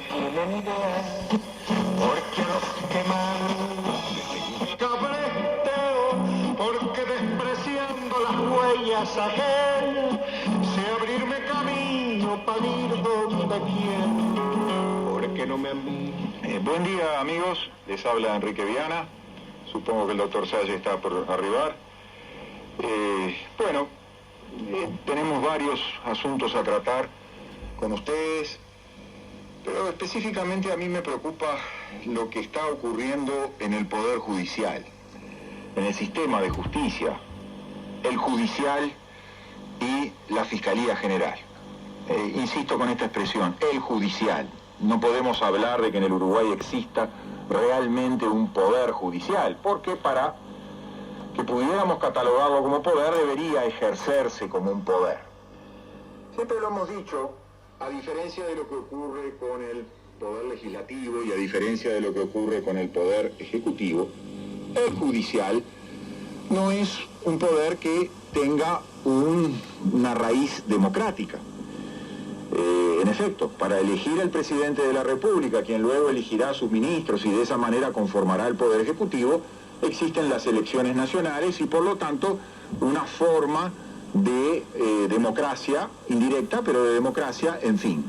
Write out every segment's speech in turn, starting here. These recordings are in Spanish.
tienen idea, porque los queman. Cabreteo, porque despreciando las huellas ajenas, sé abrirme camino para ir donde quiero, porque no me han visto. Buen día, amigos, les habla Enrique Viana. Supongo que el doctor Salle está por arribar. Tenemos varios asuntos a tratar con ustedes, pero específicamente a mí me preocupa lo que está ocurriendo en el Poder Judicial, en el sistema de justicia, el judicial y la Fiscalía General. Insisto con esta expresión, el judicial. No podemos hablar de que en el Uruguay exista realmente un poder judicial, porque para que pudiéramos catalogarlo como poder debería ejercerse como un poder. Siempre lo hemos dicho, a diferencia de lo que ocurre con el poder legislativo y a diferencia de lo que ocurre con el poder ejecutivo, el judicial no es un poder que tenga una raíz democrática. En efecto, para elegir al presidente de la República, quien luego elegirá a sus ministros y de esa manera conformará el Poder Ejecutivo, existen las elecciones nacionales y por lo tanto una forma de democracia indirecta, pero de democracia, en fin.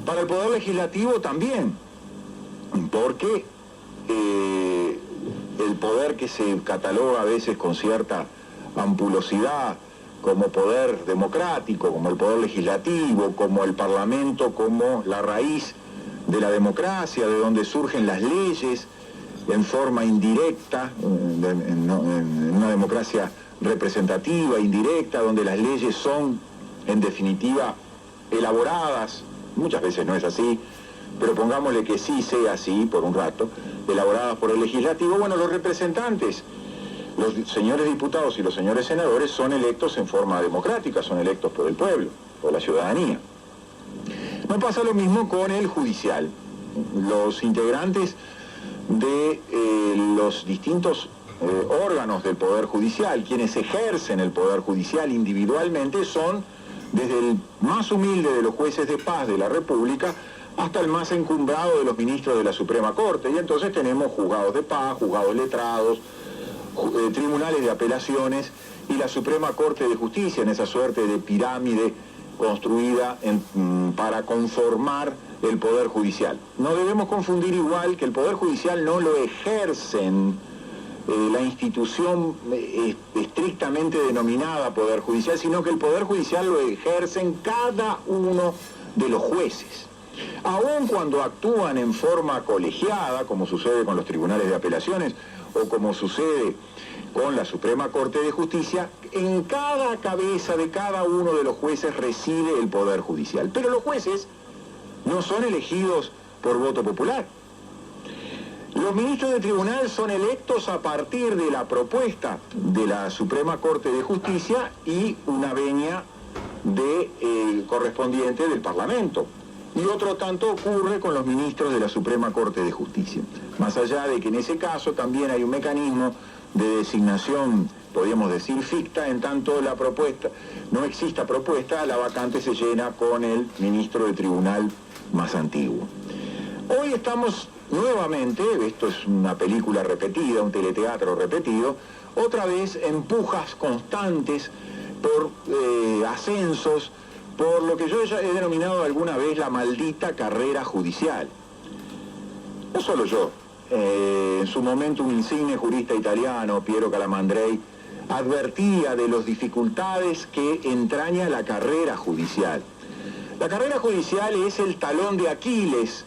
Para el Poder Legislativo también, porque el poder que se cataloga a veces con cierta ampulosidad como poder democrático, como el poder legislativo, como el Parlamento, como la raíz de la democracia, de donde surgen las leyes en forma indirecta, en una democracia representativa, indirecta, donde las leyes son, en definitiva, elaboradas, muchas veces no es así, pero pongámosle que sí sea así por un rato, elaboradas por el legislativo. Bueno, los representantes, los señores diputados y los señores senadores son electos en forma democrática, son electos por el pueblo, por la ciudadanía. No pasa lo mismo con el judicial. Los integrantes de los distintos órganos del Poder Judicial, quienes ejercen el Poder Judicial individualmente, son desde el más humilde de los jueces de paz de la República hasta el más encumbrado de los ministros de la Suprema Corte. Y entonces tenemos juzgados de paz, juzgados letrados, tribunales de apelaciones y la Suprema Corte de Justicia, en esa suerte de pirámide construida para conformar el Poder Judicial. No debemos confundir igual que el Poder Judicial no lo ejercen la institución estrictamente denominada Poder Judicial, sino que el Poder Judicial lo ejercen cada uno de los jueces. Aun cuando actúan en forma colegiada, como sucede con los tribunales de apelaciones o como sucede con la Suprema Corte de Justicia, en cada cabeza de cada uno de los jueces reside el Poder Judicial. Pero los jueces no son elegidos por voto popular. Los ministros del tribunal son electos a partir de la propuesta de la Suprema Corte de Justicia y una venia correspondiente del Parlamento. Y otro tanto ocurre con los ministros de la Suprema Corte de Justicia. Más allá de que en ese caso también hay un mecanismo de designación, podríamos decir, ficta, en tanto la propuesta, no exista propuesta, la vacante se llena con el ministro del tribunal más antiguo. Hoy estamos nuevamente, esto es una película repetida, un teleteatro repetido, otra vez en pujas constantes por ascensos, por lo que yo he denominado alguna vez la maldita carrera judicial. No solo yo, en su momento un insigne jurista italiano, Piero Calamandrei, advertía de las dificultades que entraña la carrera judicial. La carrera judicial es el talón de Aquiles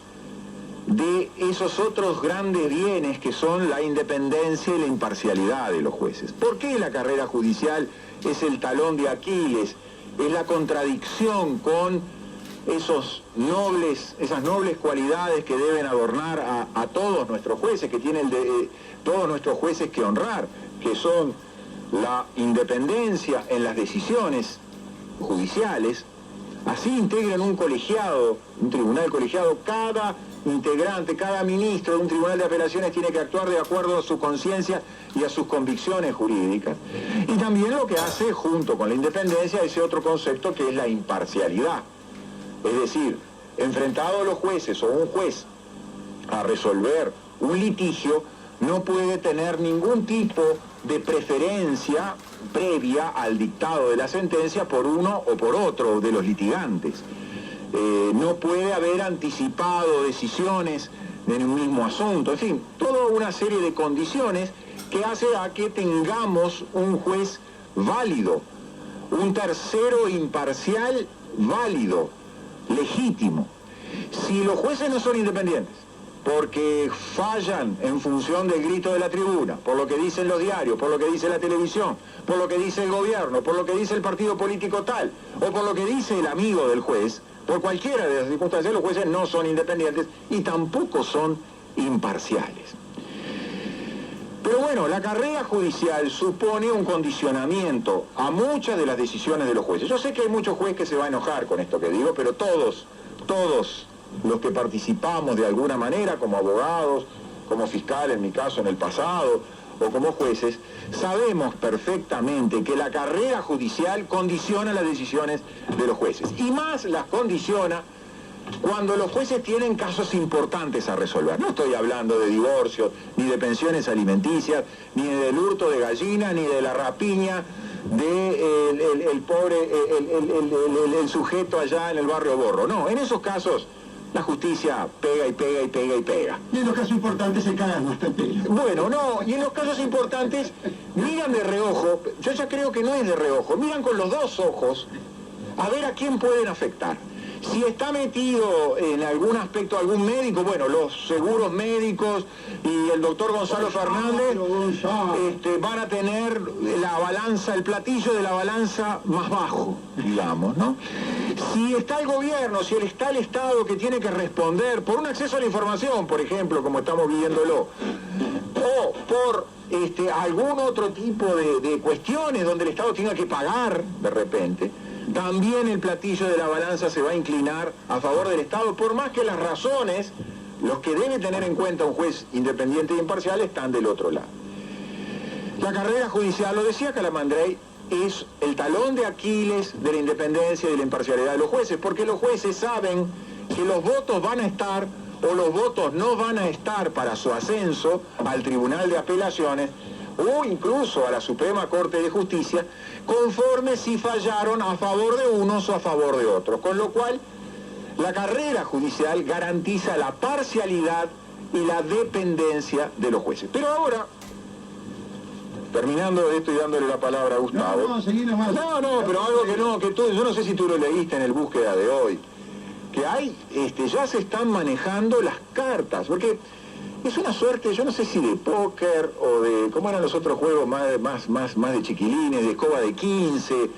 de esos otros grandes bienes que son la independencia y la imparcialidad de los jueces. ¿Por qué la carrera judicial es el talón de Aquiles? Es la contradicción con esas nobles cualidades que deben adornar a todos nuestros jueces, que tienen todos nuestros jueces que honrar, que son la independencia en las decisiones judiciales. Así integran un colegiado, un tribunal colegiado, cada integrante, cada ministro de un tribunal de apelaciones tiene que actuar de acuerdo a su conciencia y a sus convicciones jurídicas. Y también lo que hace, junto con la independencia, ese otro concepto que es la imparcialidad. Es decir, enfrentados los jueces o un juez a resolver un litigio, no puede tener ningún tipo de preferencia previa al dictado de la sentencia por uno o por otro de los litigantes. No puede haber anticipado decisiones en un mismo asunto, en fin, toda una serie de condiciones que hace a que tengamos un juez válido, un tercero imparcial válido, legítimo. Si los jueces no son independientes, porque fallan en función del grito de la tribuna, por lo que dicen los diarios, por lo que dice la televisión, por lo que dice el gobierno, por lo que dice el partido político tal, o por lo que dice el amigo del juez, por cualquiera de las circunstancias, los jueces no son independientes y tampoco son imparciales. Pero bueno, la carrera judicial supone un condicionamiento a muchas de las decisiones de los jueces. Yo sé que hay muchos jueces que se van a enojar con esto que digo, pero todos los que participamos de alguna manera como abogados, como fiscal en mi caso en el pasado, o como jueces, sabemos perfectamente que la carrera judicial condiciona las decisiones de los jueces. Y más las condiciona cuando los jueces tienen casos importantes a resolver. No estoy hablando de divorcios, ni de pensiones alimenticias, ni del hurto de gallinas, ni de la rapiña el sujeto allá en el barrio Borro. No, en esos casos la justicia pega y pega y pega y pega. Y en los casos importantes se cagan hasta el pelo. Bueno, no, y en los casos importantes miran de reojo, yo ya creo que no es de reojo, miran con los dos ojos a ver a quién pueden afectar. Si está metido en algún aspecto algún médico, bueno, los seguros médicos y el doctor Gonzalo Fernández van a tener la balanza, el platillo de la balanza más bajo, digamos, ¿no? Si está el gobierno, si está el Estado que tiene que responder por un acceso a la información, por ejemplo, como estamos viéndolo, o por algún otro tipo de cuestiones donde el Estado tenga que pagar de repente, también el platillo de la balanza se va a inclinar a favor del Estado, por más que las razones, los que debe tener en cuenta un juez independiente e imparcial, están del otro lado. La carrera judicial, lo decía Calamandrei, es el talón de Aquiles de la independencia y de la imparcialidad de los jueces, porque los jueces saben que los votos van a estar o los votos no van a estar para su ascenso al Tribunal de Apelaciones o incluso a la Suprema Corte de Justicia, conforme si fallaron a favor de unos o a favor de otros. Con lo cual, la carrera judicial garantiza la parcialidad y la dependencia de los jueces. Pero ahora, terminando de esto y dándole la palabra a Gustavo... No, seguí nomás. No, pero algo que tú, yo no sé si tú lo leíste en el Búsqueda de hoy, que hay, ya se están manejando las cartas, porque... es una suerte, yo no sé si de póker o de, ¿cómo eran los otros juegos más de chiquilines, de escoba de 15,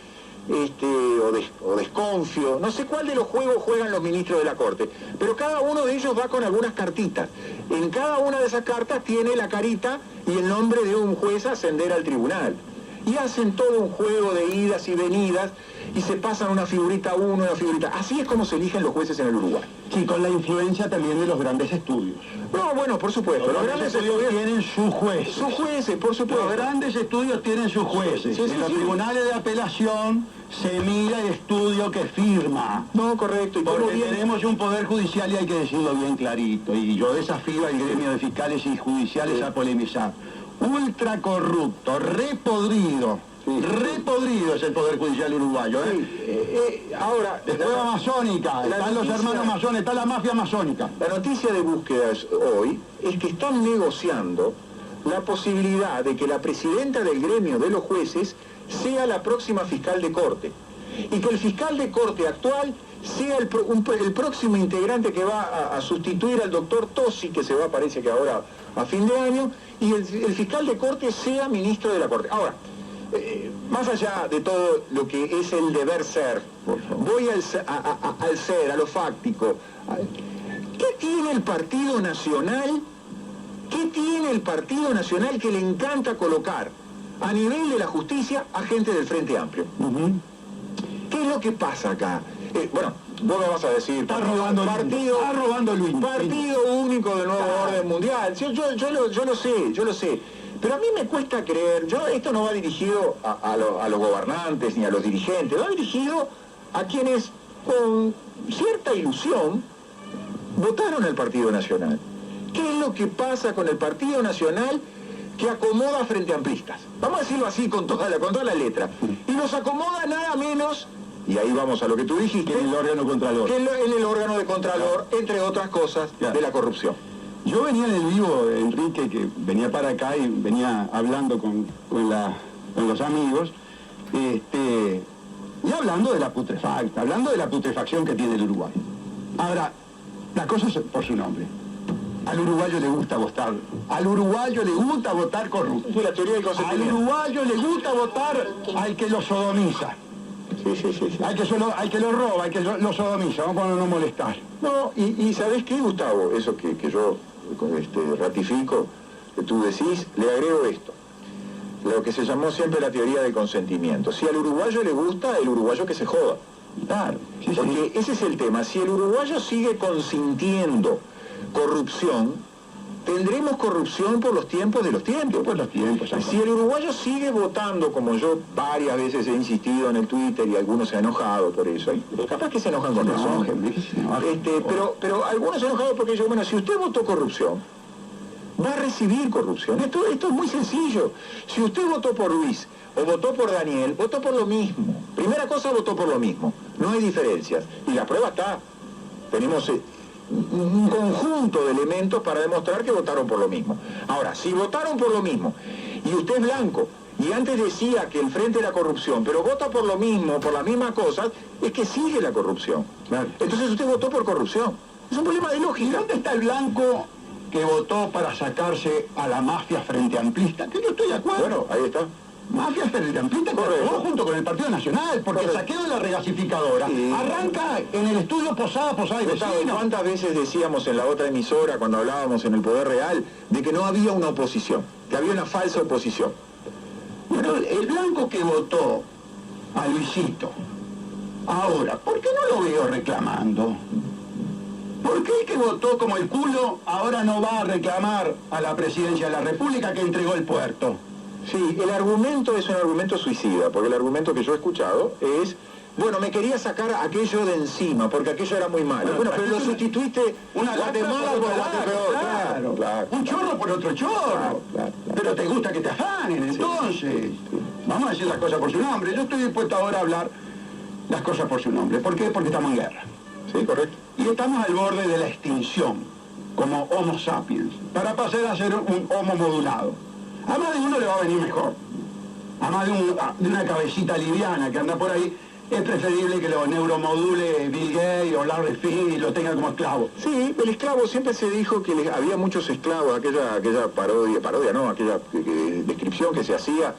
o desconfio? No sé cuál de los juegos juegan los ministros de la Corte, pero cada uno de ellos va con algunas cartitas. En cada una de esas cartas tiene la carita y el nombre de un juez a ascender al tribunal. Y hacen todo un juego de idas y venidas y se pasan una figurita a uno, una figurita. Así es como se eligen los jueces en el Uruguay. Sí, con la influencia también de los grandes estudios. No, bueno, por supuesto. Los grandes estudios tienen sus jueces. Sus jueces, por supuesto. Los grandes estudios tienen sus jueces. Sí, en los tribunales de apelación se mira el estudio que firma. No, correcto. ¿Y porque tenemos un poder judicial y hay que decirlo bien clarito. Y yo desafío al gremio de fiscales y judiciales a polemizar. Ultra corrupto, repodrido. Repodrido es el Poder Judicial uruguayo, ahora, después la masónica, están los hermanos masones, está la mafia masónica. La noticia de Búsquedas hoy es que están negociando la posibilidad de que la presidenta del gremio de los jueces sea la próxima fiscal de corte. Y que el fiscal de corte actual sea el próximo integrante que va a sustituir al doctor Tosi, que se va, parece que ahora a fin de año, y el fiscal de corte sea ministro de la Corte. Ahora, más allá de todo lo que es el deber ser, voy al ser, a lo fáctico. ¿Qué tiene el Partido Nacional? ¿Qué tiene el Partido Nacional que le encanta colocar a nivel de la justicia a gente del Frente Amplio? ¿Qué es lo que pasa acá? Bueno, vos me vas a decir, está robando Luis. Partido único del nuevo orden mundial. Yo lo sé. Pero a mí me cuesta creer, esto no va dirigido a los gobernantes ni a los dirigentes, va dirigido a quienes con cierta ilusión votaron al Partido Nacional. ¿Qué es lo que pasa con el Partido Nacional que acomoda frente amplistas? Vamos a decirlo así con toda la letra. Y los acomoda nada menos, y ahí vamos a lo que tú dijiste, que en el órgano contralor. Que en el órgano de Contralor, entre otras cosas, de la corrupción. Yo venía en el vivo, Enrique, que venía para acá y venía hablando con los amigos, y hablando de la putrefacción que tiene el Uruguay. Ahora, la cosa es por su nombre. Al uruguayo le gusta votar. Al uruguayo le gusta votar corrupto. Es la teoría del consentimiento. Al uruguayo le gusta votar al que lo sodomiza. Sí. Al que lo roba, al que lo sodomiza. Vamos a no molestar. No, y ¿sabés qué, Gustavo? Eso que yo ratifico, que tú decís, le agrego esto. Lo que se llamó siempre la teoría del consentimiento. Si al uruguayo le gusta, el uruguayo que se joda. Claro. Porque ese es el tema. Si el uruguayo sigue consintiendo corrupción, tendremos corrupción por los tiempos de los tiempos. Por los tiempos. Si el uruguayo sigue votando, como yo varias veces he insistido en el Twitter y algunos se han enojado por eso, capaz que se enojan con razón, pero algunos se han enojado porque yo, bueno, si usted votó corrupción, va a recibir corrupción. Esto es muy sencillo. Si usted votó por Luis o votó por Daniel, votó por lo mismo. Primera cosa, votó por lo mismo. No hay diferencias. Y la prueba está. Tenemos un conjunto de elementos para demostrar que votaron por lo mismo. Ahora, si votaron por lo mismo y usted es blanco y antes decía que el frente era corrupción, pero vota por lo mismo, por las mismas cosas, es que sigue la corrupción. Claro. Entonces usted votó por corrupción. Es un problema de ¿Y lógica. dónde está el blanco que votó para sacarse a la mafia frente amplista? Que yo estoy de acuerdo. Bueno, ahí está. Mafia frente amplista que actuó junto con el Partido Nacional, porque el saqueo de la regasificadora arranca en el estudio Posada y Vecino. ¿Cuántas veces decíamos en la otra emisora, cuando hablábamos en el Poder Real, de que no había una oposición, que había una falsa oposición? Bueno, el blanco que votó a Luisito, ahora, ¿por qué no lo veo reclamando? ¿Por qué el que votó como el culo ahora no va a reclamar a la presidencia de la República que entregó el puerto? Sí, el argumento es un argumento suicida, porque el argumento que yo he escuchado es, bueno, me quería sacar aquello de encima, porque aquello era muy malo. Bueno, pero lo sustituiste Guatemala por Guatepeor. Claro. Un chorro por otro chorro. Claro. Pero te gusta que te afanen, entonces. Vamos a decir las cosas por su nombre. Yo estoy dispuesto ahora a hablar las cosas por su nombre. ¿Por qué? Porque estamos en guerra. Sí, correcto. Y estamos al borde de la extinción, como Homo sapiens, para pasar a ser un Homo modulado. A más de uno le va a venir mejor. A más de una cabecita liviana que anda por ahí, es preferible que lo neuromodule Bill Gates o Larry Fink y lo tenga como esclavo. Sí, el esclavo, siempre se dijo que había muchos esclavos, aquella parodia no, aquella descripción que se hacía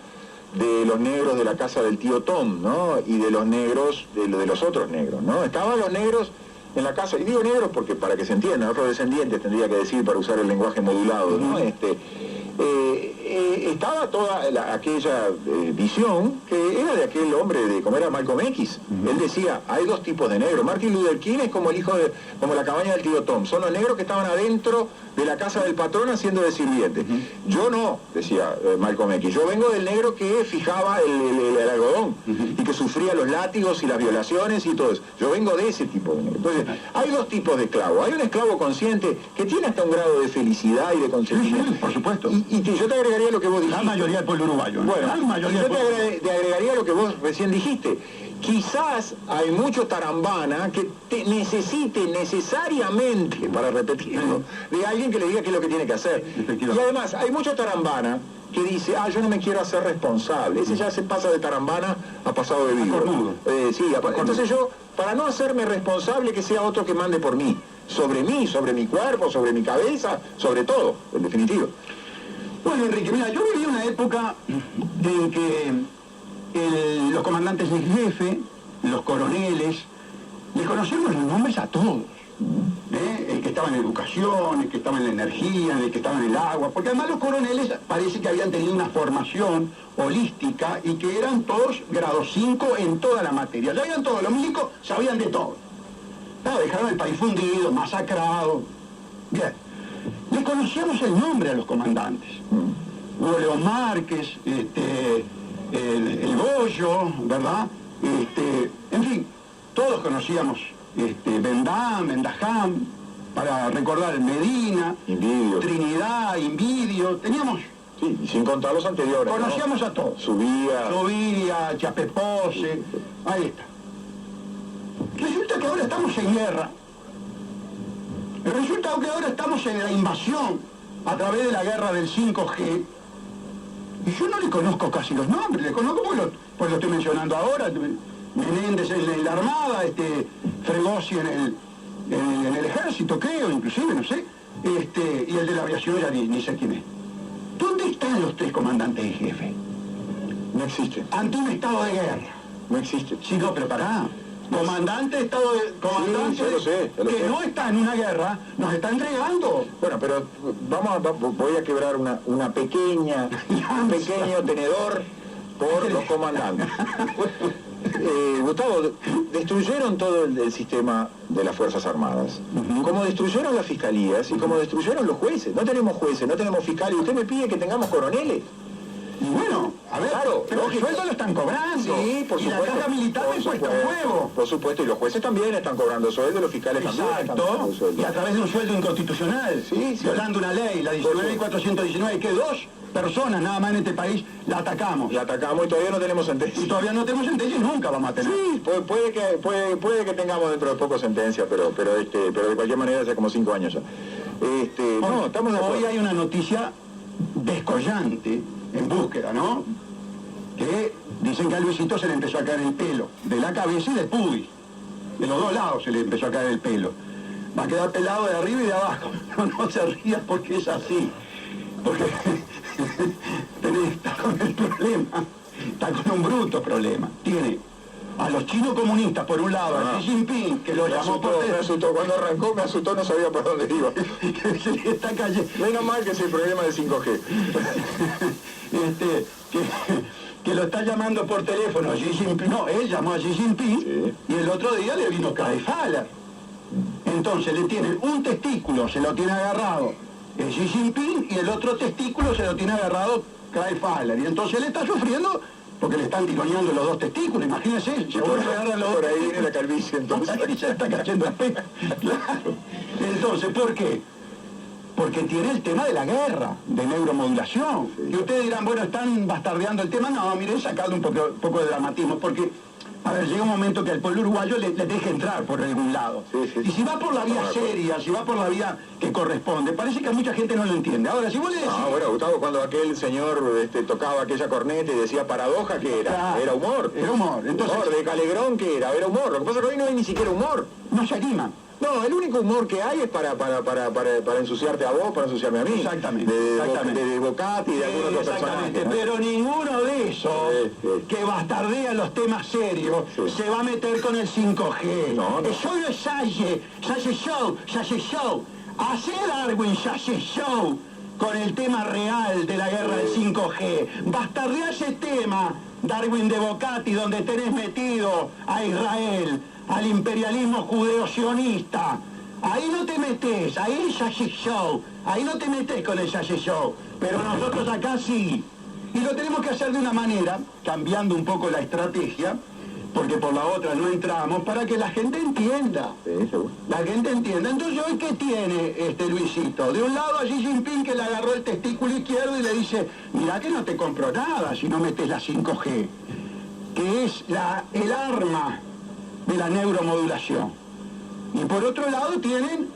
de los negros de la casa del tío Tom, ¿no? Y de los negros, de los otros negros, ¿no? Estaban los negros en la casa, y digo negros porque para que se entienda, afrodescendientes tendría que decir para usar el lenguaje modulado, ¿no? Estaba toda aquella visión que era de aquel hombre, como era Malcolm X. Él decía, hay dos tipos de negros. Martin Luther King es como el hijo como la cabaña del tío Tom. Son los negros que estaban adentro de la casa del patrón haciendo de sirviente. Yo no, decía Malcolm X. Yo vengo del negro que fijaba el algodón y que sufría los látigos y las violaciones y todo eso. Yo vengo de ese tipo de negro. Entonces, hay dos tipos de esclavos. Hay un esclavo consciente que tiene hasta un grado de felicidad y de consentimiento. Sí, por supuesto. Y yo te agregaría lo que vos dijiste. La mayoría del pueblo uruguayo. Bueno, la mayoría yo te agregaría lo que vos recién dijiste. Quizás hay mucho tarambana que necesite necesariamente, para repetirlo, de alguien que le diga qué es lo que tiene que hacer. Y además, hay mucho tarambana que dice, yo no me quiero hacer responsable. Ese ya se pasa de tarambana a pasado de vivo. Entonces yo, para no hacerme responsable, que sea otro que mande por mí, sobre mi cuerpo, sobre mi cabeza, sobre todo, en definitiva. Bueno, Enrique, mira, yo viví una época en que los comandantes en jefe, los coroneles, les conocíamos los nombres a todos. El que estaba en educación, el que estaba en la energía, el que estaba en el agua, porque además los coroneles parece que habían tenido una formación holística y que eran todos grado 5 en toda la materia. Sabían todo, los milicos sabían de todo. Dejaron el país fundido, masacrado. Bien. Le conocíamos el nombre a los comandantes. Hugo León Márquez, el Goyo, ¿verdad? En fin, todos conocíamos Bendam, Bendajam. para recordar Medina, Invidio. Trinidad, Invidio, teníamos... Sí, y sin contar los anteriores. Conocíamos ¿no? a todos. Subía, Chapepose, ahí está. Resulta que ahora estamos en guerra. Resulta que ahora estamos en la invasión a través de la guerra del 5G. Y yo no le conozco casi los nombres, le conozco porque lo estoy mencionando ahora. Menéndez en la Armada, Fregosi en el Ejército, creo, inclusive, no sé. Y el de la aviación ya ni sé quién es. ¿Dónde están los 3 comandantes en jefe? No existe. Ante un estado de guerra. No existe. Sí, no, pero pará. Comandante de estado de... Comandante sí, yo lo sé. que no está en una guerra, nos está entregando. Bueno, pero voy a quebrar un pequeño tenedor por los comandantes. Gustavo, destruyeron todo el sistema de las Fuerzas Armadas, como destruyeron las fiscalías y como destruyeron los jueces. No tenemos jueces, no tenemos fiscales. Usted me pide que tengamos coroneles. Y bueno, a ver, claro, pero el sueldo lo están cobrando. Sí, por supuesto. Y la caja militar me cuesta un huevo. Por supuesto, y los jueces también están cobrando sueldo, los fiscales también están cobrando sueldo. Y a través de un sueldo inconstitucional, violando una ley, la 19.419, que 2 personas nada más en este país la atacamos. La atacamos y todavía no tenemos sentencia. Y todavía no tenemos sentencia y nunca vamos a tener. Sí, puede que tengamos dentro de poco sentencia, pero de cualquier manera hace como 5 años ya. No, estamos de acuerdo. Hoy hay una noticia descollante en Búsqueda, ¿no? Que dicen que a Luisito se le empezó a caer el pelo, de la cabeza y del pubis. De los 2 lados se le empezó a caer el pelo. Va a quedar pelado de arriba y de abajo. No se ría porque es así. Porque está con el problema, está con un bruto problema. Tiene a los chinos comunistas por un lado, a Xi Jinping, que lo llamó por me asustó, cuando arrancó me asustó, no sabía por dónde iba. Se le está cayendo. Menos mal que es el problema del 5G. Que lo está llamando por teléfono a Xi Jinping. No, él llamó a Xi Jinping y el otro día le vino Craig-Fowler. Entonces le tienen un testículo, se lo tiene agarrado Xi Jinping, y el otro testículo se lo tiene agarrado Craig-Fowler. Y entonces él está sufriendo porque le están tironeando los 2 testículos, imagínense. Por ahí viene la calvicie, entonces. Ahí ya está cayendo el pelo. Claro. Entonces, ¿por qué? Porque tiene el tema de la guerra, de neuromodulación. Y ustedes dirán, bueno, están bastardeando el tema. No, miren, sacando un poco de dramatismo, porque, a ver, llega un momento que al pueblo uruguayo le deje entrar por algún lado. Y si va por la vía seria, si va por la vía que corresponde, parece que a mucha gente no lo entiende. Ahora, si vos le decís... bueno, Gustavo, cuando aquel señor tocaba aquella corneta y decía paradoja, ¿qué era? Claro, era humor. Era humor. Entonces, humor, de Calegrón, ¿qué era? Era humor. Lo que pasa es que hoy no hay ni siquiera humor. No se animan. No, el único humor que hay es para ensuciarte a vos, para ensuciarme a mí. Exactamente. De Bocati y de algún otro personaje, ¿no? Pero ninguno de esos que bastardea los temas serios se va a meter con el 5G. No. Solo es Salle Show. Hace Darwin Salle Show con el tema real de la guerra del 5G. Bastardea ese tema, Darwin de Bocati, donde tenés metido a Israel, al imperialismo judeo-sionista. Ahí no te metes, ahí es Salle Show, ahí no te metes con el Salle Show, pero nosotros acá sí. Y lo tenemos que hacer de una manera, cambiando un poco la estrategia, porque por la otra no entramos, para que la gente entienda. Sí, seguro. La gente entienda. Entonces, ¿hoy qué tiene Luisito? De un lado a Xi Jinping, que le agarró el testículo izquierdo y le dice, mirá que no te compro nada si no metes la 5G, que es el arma de la neuromodulación. Y por otro lado tienen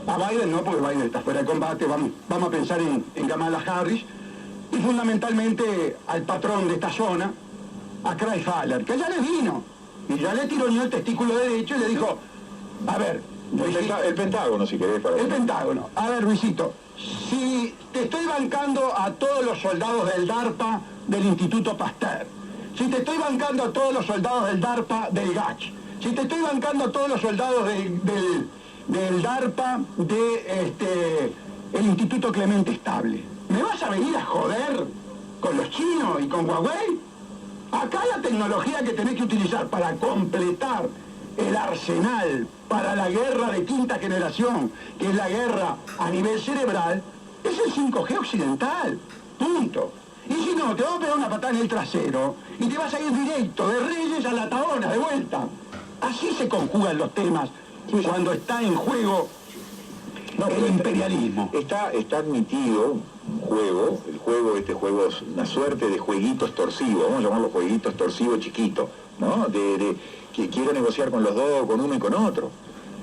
a Biden, no, porque Biden está fuera de combate, vamos a pensar en Kamala Harris, y fundamentalmente al patrón de esta zona, a Craig-Fowler, que ya le vino, y ya le tironeó el testículo derecho y le dijo, a ver, el Pentágono, si querés. El Pentágono. A ver, Luisito, si te estoy bancando a todos los soldados del DARPA del Instituto Pasteur, si te estoy bancando a todos los soldados del DARPA del GACH, si te estoy bancando a todos los soldados del DARPA el Instituto Clemente Estable, ¿me vas a venir a joder con los chinos y con Huawei? Acá la tecnología que tenés que utilizar para completar el arsenal para la guerra de quinta generación, que es la guerra a nivel cerebral, es el 5G occidental. Punto. Y si no, te vamos a pegar una patada en el trasero y te vas a ir directo de Reyes a La Tabona, de vuelta. Así se conjugan los temas cuando está en juego el imperialismo. Está admitido un juego, este juego es una suerte de jueguitos torsivos, vamos a llamarlo jueguitos torsivos chiquitos, ¿no? Que quiero negociar con los dos, con uno y con otro.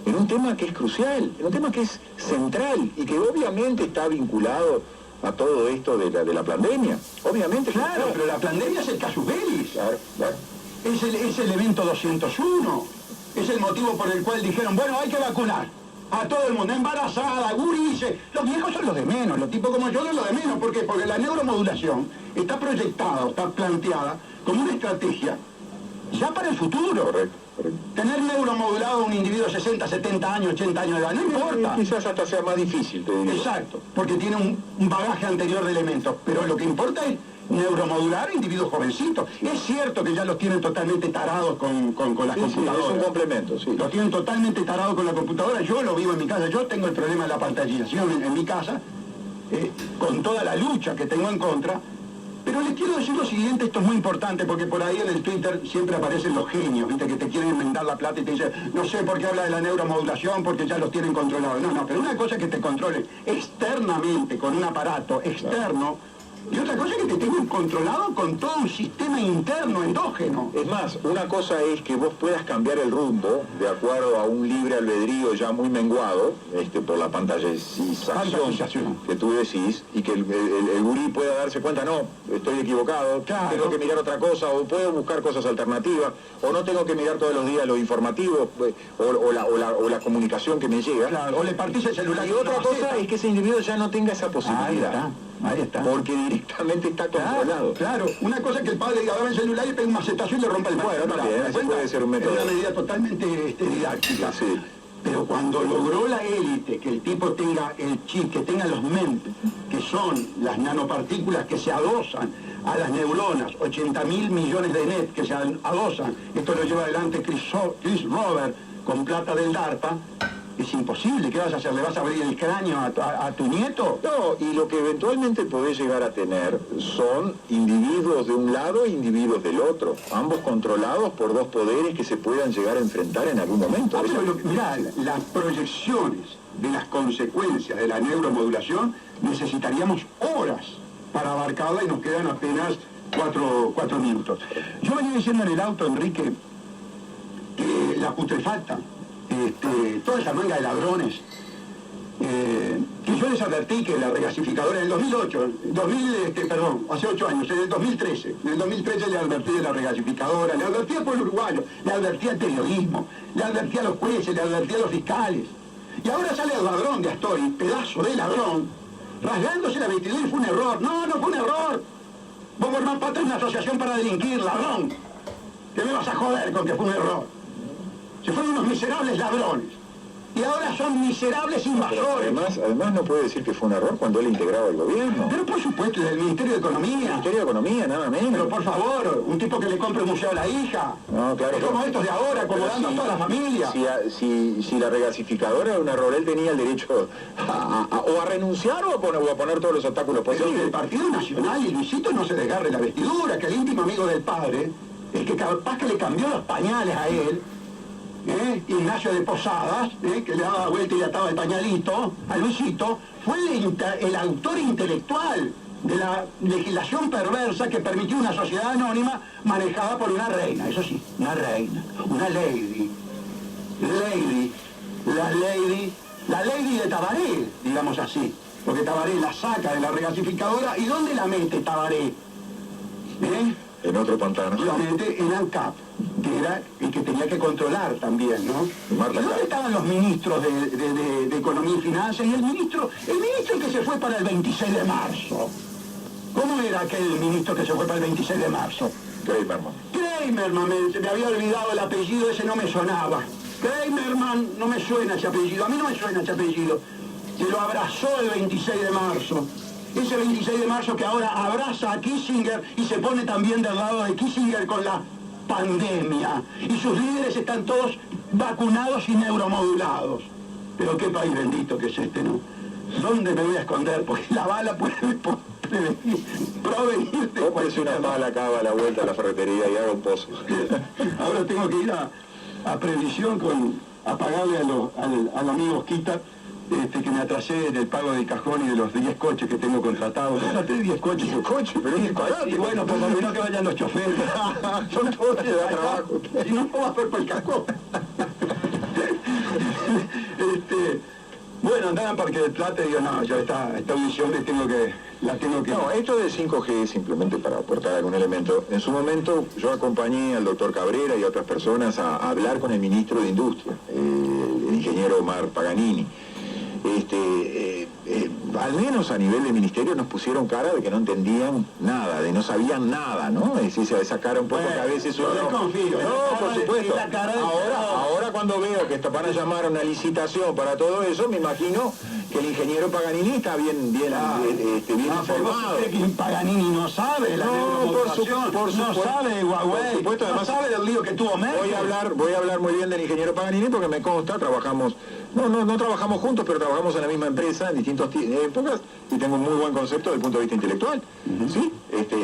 En un tema que es crucial, en un tema que es central y que obviamente está vinculado a todo esto de la pandemia. Obviamente. Claro, pero la pandemia es el casus belli. Claro. Es el evento 201. Es el motivo por el cual dijeron, bueno, hay que vacunar a todo el mundo, embarazada, gurises. Los viejos son los de menos, los tipos como yo son los de menos. ¿Por qué? Porque la neuromodulación está proyectada, está planteada como una estrategia ya para el futuro. Correcto. Tener neuromodulado a un individuo de 60, 70 años, 80 años de edad, no importa. Quizás hasta sea más difícil, te digo. Exacto, porque tiene un bagaje anterior de elementos. Pero lo que importa es neuromodular a individuos jovencitos. Es cierto que ya los tienen totalmente tarados con las computadoras. Es un complemento, sí. Los tienen totalmente tarados con la computadora. Yo lo vivo en mi casa. Yo tengo el problema de la pantallización en mi casa, con toda la lucha que tengo en contra. Pero les quiero decir lo siguiente, esto es muy importante, porque por ahí en el Twitter siempre aparecen los genios, ¿viste? Que te quieren enmendar la plata y te dicen, no sé por qué habla de la neuromodulación, porque ya los tienen controlados. No, pero una cosa es que te controlen externamente, con un aparato externo, y otra cosa es que te tengan controlado con todo un sistema interno, endógeno. Es más, una cosa es que vos puedas cambiar el rumbo de acuerdo a un libre albedrío ya muy menguado, por la pantallización que tú decís, y que el gurí pueda darse cuenta, no, estoy equivocado, claro, tengo que mirar otra cosa, o puedo buscar cosas alternativas, o no tengo que mirar todos los días lo informativo, o la comunicación que me llega. Claro, o le partís el celular. Y otra cosa es que ese individuo ya no tenga esa posibilidad. Ahí está. Porque directamente está controlado. Claro, una cosa es que el padre diga, dame el celular y pega un macetazo y le rompa el bueno, también, puede ser un método. Es una medida totalmente didáctica. Sí. Pero cuando logró la élite que el tipo tenga el chip, que tenga los MEMS, que son las nanopartículas que se adosan a las neuronas, 80.000 millones de net que se adosan, esto lo lleva adelante Chris Robert con plata del DARPA. Es imposible. ¿Qué vas a hacer? ¿Le vas a abrir el cráneo a tu nieto? No, y lo que eventualmente podés llegar a tener son individuos de un lado e individuos del otro, ambos controlados por dos poderes que se puedan llegar a enfrentar en algún momento. Mirá, las proyecciones de las consecuencias de la neuromodulación necesitaríamos horas para abarcarla y nos quedan apenas 4 minutos. Yo venía diciendo en el auto, Enrique, que la putrefacta, toda esa manga de ladrones, que yo les advertí que la regasificadora en el 2008, hace 8 años, en el 2013 le advertí de la regasificadora, le advertí al pueblo uruguayo, le advertí al periodismo, le advertí a los jueces, le advertí a los fiscales. Y ahora sale el ladrón de Astori, pedazo de ladrón, rasgándose la vestidura y fue un error. No fue un error. Vos formás parte de una asociación para delinquir, ladrón. ¿Qué me vas a joder con que fue un error? Se fueron unos miserables ladrones. Y ahora son miserables invasores. Además no puede decir que fue un error cuando él integraba el gobierno. Pero por supuesto, del Ministerio de Economía. Ministerio de Economía, nada menos. Pero por favor, un tipo que le compre un museo a la hija. No, claro. Es como estos de ahora, acomodando a toda la familia. Si la regasificadora era un error, él tenía el derecho a renunciar o a poner todos los obstáculos posibles. Pero que el Partido Nacional y Luisito no se desgarre la vestidura, que el íntimo amigo del padre, el que capaz que le cambió los pañales a él, Ignacio de Posadas, que le daba vuelta y le ataba el pañalito a Luisito, fue el autor intelectual de la legislación perversa que permitió una sociedad anónima manejada por una reina, eso sí, una reina, una lady, la lady de Tabaré, digamos así, porque Tabaré la saca de la regasificadora. ¿Y dónde la mete Tabaré? En otro pantano. La mete en ANCAP, que era el que tenía que controlar también, ¿no? ¿Y dónde estaban los ministros de Economía y Finanzas? Y el ministro que se fue para el 26 de marzo. ¿Cómo era aquel ministro que se fue para el 26 de marzo? Kramerman, me había olvidado el apellido, ese no me sonaba. Kramerman, no me suena ese apellido, a mí no me suena ese apellido. Que lo abrazó el 26 de marzo. Ese 26 de marzo que ahora abraza a Kissinger y se pone también del lado de Kissinger con la pandemia. Y sus líderes están todos vacunados y neuromodulados. Pero qué país bendito que es este, ¿no? ¿Dónde me voy a esconder? Porque la bala puede provenir de cualquier una bala acá a la vuelta a la ferretería y haga un pozo. Ahora tengo que ir a previsión a pagarle al amigo Osquita que me atrasé en el pago del cajón y de los 10 coches que tengo contratados. Traté 10 coches. 10 coches, pero es disparate. Y bueno, por lo menos que vayan los choferes. Son todos que da trabajo. Si no, no va a hacer por el cajón. Bueno, andaba en Parque del Plata y digo, no, yo esta audición la tengo que... No, esto del 5G, simplemente para aportar algún elemento, en su momento yo acompañé al doctor Cabrera y a otras personas a hablar con el ministro de Industria, el ingeniero Omar Paganini. Al menos a nivel de ministerio nos pusieron cara de que no entendían nada, de no sabían nada, ¿no? Es decir, esa cara un poco que a veces uno... Yo confío. No, por supuesto. Ahora cuando veo que van a llamar a una licitación para todo eso, me imagino que el ingeniero Paganini está bien informado. Que Paganini no sabe la neuromodulación, no sabe de Huawei, no sabe del lío que tuvo Merkel. Voy a hablar muy bien del ingeniero Paganini porque me consta, trabajamos, no trabajamos juntos, pero trabajamos en la misma empresa en distintas épocas y tengo un muy buen concepto desde el punto de vista intelectual. ¿Sí?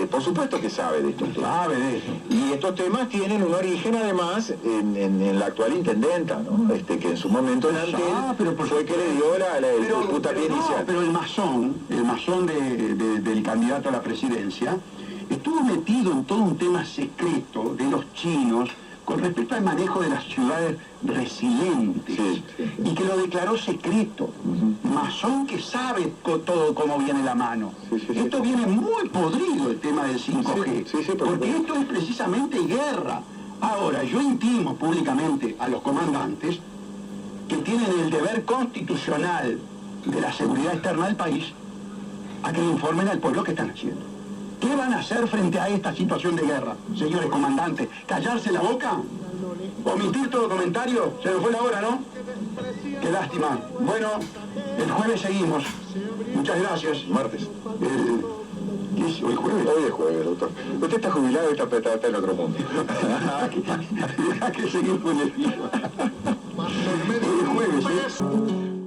Por supuesto que sabe de esto. Sabe de eso. Y estos temas tienen un origen además en la actual intendenta, ¿no? Que en su momento en Antel fue que le dio el puntapié inicial. Pero el masón del candidato a la presidencia estuvo metido en todo un tema secreto de los chinos con respecto al manejo de las ciudades resilientes, y que lo declaró secreto. Masón que sabe todo cómo viene la mano. Esto viene muy podrido, el tema del 5G, porque esto es precisamente guerra. Ahora, yo intimo públicamente a los comandantes que tienen el deber constitucional de la seguridad externa del país a que le informen al pueblo qué están haciendo. ¿Qué van a hacer frente a esta situación de guerra, señores comandantes? ¿Callarse la boca? ¿Omitir todo comentario? Se nos fue la hora, ¿no? Qué lástima. Bueno, el jueves seguimos. Muchas gracias. Martes. ¿Hoy jueves? Hoy es jueves, doctor. Usted está jubilado y está en otro mundo. Que seguimos en el vivo. Hoy es jueves, ¿eh?